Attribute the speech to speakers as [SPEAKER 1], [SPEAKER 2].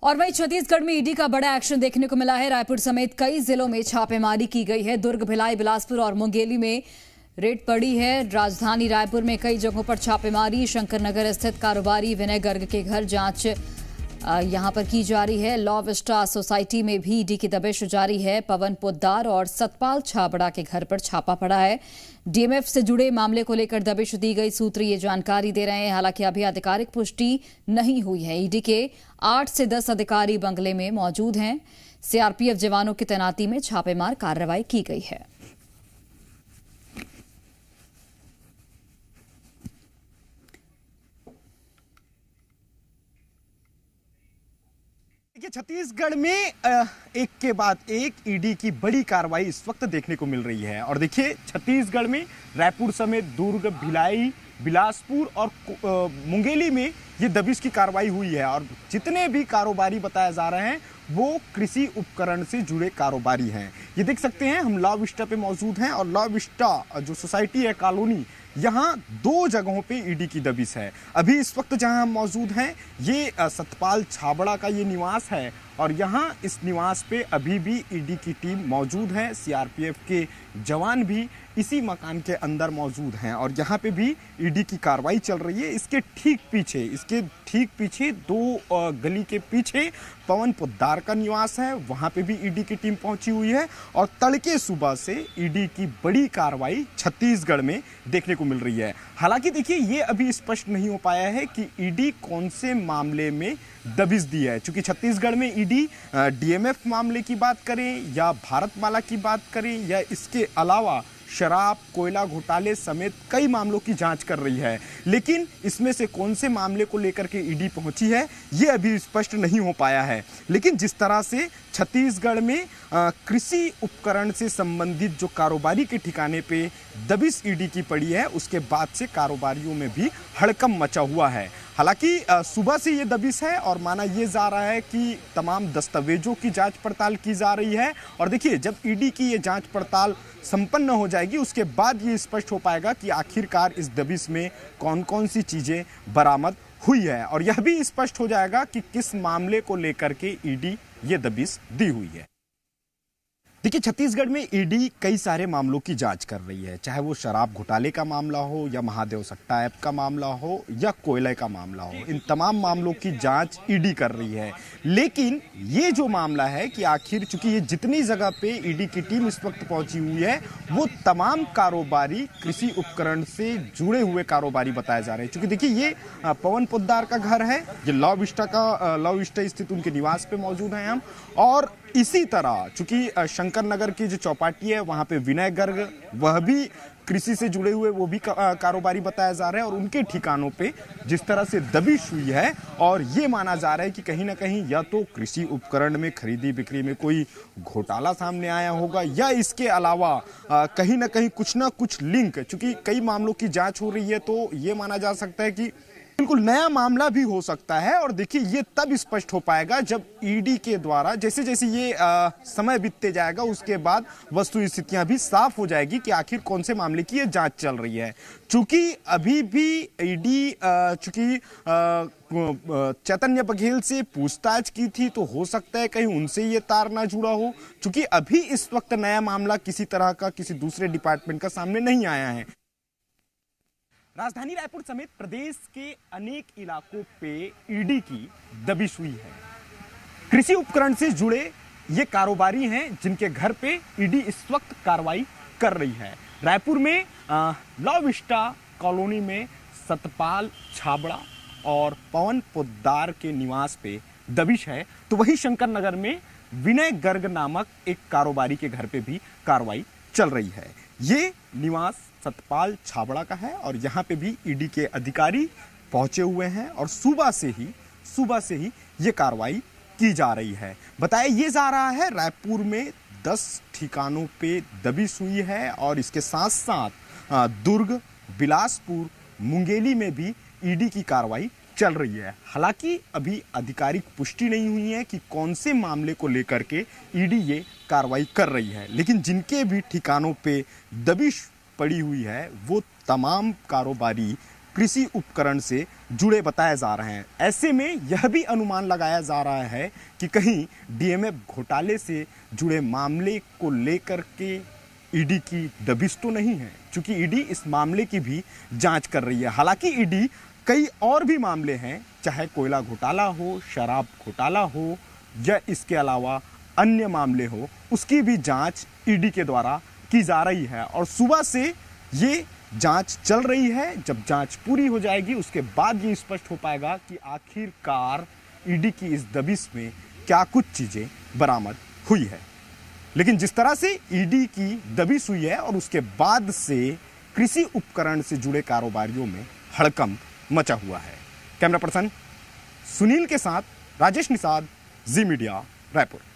[SPEAKER 1] और वहीं छत्तीसगढ़ में ईडी का बड़ा एक्शन देखने को मिला है। रायपुर समेत कई जिलों में छापेमारी की गई है। दुर्ग, भिलाई, बिलासपुर और मुंगेली में रेड पड़ी है। राजधानी रायपुर में कई जगहों पर छापेमारी। शंकरनगर स्थित कारोबारी विनय गर्ग के घर जांच यहां पर की जा रही है। लॉ विस्टा सोसाइटी में भी ईडी की दबिश जारी है। पवन पोद्दार और सतपाल छाबड़ा के घर पर छापा पड़ा है। डीएमएफ से जुड़े मामले को लेकर दबिश दी गई। सूत्र ये जानकारी दे रहे हैं। हालांकि अभी आधिकारिक पुष्टि नहीं हुई है। ईडी के 8 से 10 अधिकारी बंगले में मौजूद हैं। सीआरपीएफ जवानों की तैनाती में छापेमार कार्रवाई की गई है।
[SPEAKER 2] छत्तीसगढ़ में एक के बाद एक ईडी की बड़ी कार्रवाई इस वक्त देखने को मिल रही है। और देखिए, छत्तीसगढ़ में रायपुर समेत दुर्ग, भिलाई, बिलासपुर और मुंगेली में ये दबिश की कार्रवाई हुई है। और जितने भी कारोबारी बताए जा रहे हैं वो कृषि उपकरण से जुड़े कारोबारी हैं। ये देख सकते हैं, हम लॉ विस्टा पे मौजूद हैं और लॉ विस्टा जो सोसाइटी है, कॉलोनी, यहाँ 2 जगहों पे ईडी की दबिश है। अभी इस वक्त जहां हम मौजूद हैं, ये सतपाल छाबड़ा का ये निवास है और यहाँ इस निवास पे अभी भी ईडी की टीम मौजूद है। सीआरपीएफ के जवान भी इसी मकान के अंदर मौजूद हैं और यहाँ पे भी ईडी की कार्रवाई चल रही है। इसके ठीक पीछे 2 गली के पीछे पवन पोद्दार का निवास है, वहाँ पे भी ईडी की टीम पहुंची हुई है। और तड़के सुबह से ईडी की बड़ी कार्रवाई छत्तीसगढ़ में देखने को मिल रही है। हालांकि देखिए, ये अभी स्पष्ट नहीं हो पाया है कि ईडी कौन से मामले में दबिश दी है। चूंकि छत्तीसगढ़ में ईडी डीएमएफ मामले की बात करें या भारतमाला की बात करें या इसके अलावा शराब, कोयला घोटाले समेत कई मामलों की जांच कर रही है, लेकिन इसमें से कौन से मामले को लेकर के ईडी पहुंची है ये अभी स्पष्ट नहीं हो पाया है। लेकिन जिस तरह से छत्तीसगढ़ में कृषि उपकरण से संबंधित जो कारोबारी के ठिकाने पे दबिश ईडी की पड़ी है, उसके बाद से कारोबारियों में भी हड़कंप मचा हुआ है। हालांकि सुबह से ये दबिश है और माना ये जा रहा है कि तमाम दस्तावेजों की जांच पड़ताल की जा रही है। और देखिए, जब ईडी की ये जांच पड़ताल संपन्न हो जाएगी, उसके बाद ये स्पष्ट हो पाएगा कि आखिरकार इस दबिश में कौन कौन सी चीजें बरामद हुई है। और यह भी स्पष्ट हो जाएगा कि किस मामले को लेकर के ईडी ये दबिश दी हुई है। देखिए, छत्तीसगढ़ में ईडी कई सारे मामलों की जांच कर रही है, चाहे वो शराब घोटाले का मामला हो या महादेव सट्टा ऐप का मामला हो या कोयले का मामला हो। इन तमाम मामलों की जांच ईडी कर रही है। लेकिन ये जो मामला है कि आखिर चूंकि ये जितनी जगह पे ईडी की टीम इस वक्त पहुंची हुई है, वो तमाम कारोबारी कृषि उपकरण से जुड़े हुए कारोबारी बताए जा रहे हैं। चूंकि देखिए, ये पवन पोद्दार का घर है, ये लॉ विस्टा स्थित उनके निवास पे मौजूद हैं हम। और इसी तरह चूंकि शंकरनगर की जो चौपाटी है, वहां पे विनय गर्ग, वह भी कृषि से जुड़े हुए वो भी कारोबारी बताया जा रहा है। और उनके ठिकानों पे जिस तरह से दबिश हुई है, और ये माना जा रहा है कि कहीं ना कहीं या तो कृषि उपकरण में खरीदी बिक्री में कोई घोटाला सामने आया होगा या इसके अलावा कहीं ना कुछ लिंक, चूंकि कई मामलों की जांच हो रही है, तो ये माना जा सकता है कि बिल्कुल नया मामला भी हो सकता है। और देखिए, ये तब स्पष्ट हो पाएगा जब ईडी के द्वारा जैसे जैसे ये समय बीतते जाएगा, उसके बाद वस्तु स्थितियां भी साफ हो जाएगी कि आखिर कौन से मामले की ये जांच चल रही है। चूंकि अभी भी ईडी चैतन्य बघेल से पूछताछ की थी, तो हो सकता है कहीं उनसे ये तार ना जुड़ा हो। चूंकि अभी इस वक्त नया मामला किसी तरह का किसी दूसरे डिपार्टमेंट का सामने नहीं आया है। राजधानी रायपुर समेत प्रदेश के अनेक इलाकों पे ईडी की दबिश हुई है। कृषि उपकरण से जुड़े ये कारोबारी हैं जिनके घर पे ईडी इस वक्त कार्रवाई कर रही है। रायपुर में लॉ विस्टा कॉलोनी में सतपाल छाबड़ा और पवन पोद्दार के निवास पे दबिश है, तो वही शंकरनगर में विनय गर्ग नामक एक कारोबारी के घर पे भी कार्रवाई चल रही है। ये निवास सतपाल छाबड़ा का है और यहाँ पे भी ईडी के अधिकारी पहुंचे हुए हैं और सुबह से ही ये कार्रवाई की जा रही है। बताया ये जा रहा है, रायपुर में 10 ठिकानों पे दबिश हुई है और इसके साथ साथ दुर्ग, बिलासपुर, मुंगेली में भी ईडी की कार्रवाई चल रही है। हालांकि अभी आधिकारिक पुष्टि नहीं हुई है कि कौन से मामले को लेकर के ईडी ये कार्रवाई कर रही है, लेकिन जिनके भी ठिकानों पे दबिश पड़ी हुई है वो तमाम कारोबारी कृषि उपकरण से जुड़े बताए जा रहे हैं। ऐसे में यह भी अनुमान लगाया जा रहा है कि कहीं डीएमएफ घोटाले से जुड़े मामले को लेकर के ईडी की दबिश तो नहीं है, क्योंकि ईडी इस मामले की भी जांच कर रही है। हालांकि ईडी कई और भी मामले हैं, चाहे कोयला घोटाला हो, शराब घोटाला हो या इसके अलावा अन्य मामले हो, उसकी भी जांच ईडी के द्वारा की जा रही है और सुबह से ये जांच चल रही है। जब जांच पूरी हो जाएगी उसके बाद ये स्पष्ट हो पाएगा कि आखिरकार ईडी की इस दबिश में क्या कुछ चीजें बरामद हुई है। लेकिन जिस तरह से ईडी की दबिश हुई है और उसके बाद से कृषि उपकरण से जुड़े कारोबारियों में हड़कंप मचा हुआ है। कैमरा पर्सन सुनील के साथ राजेश निषाद, जी मीडिया, रायपुर।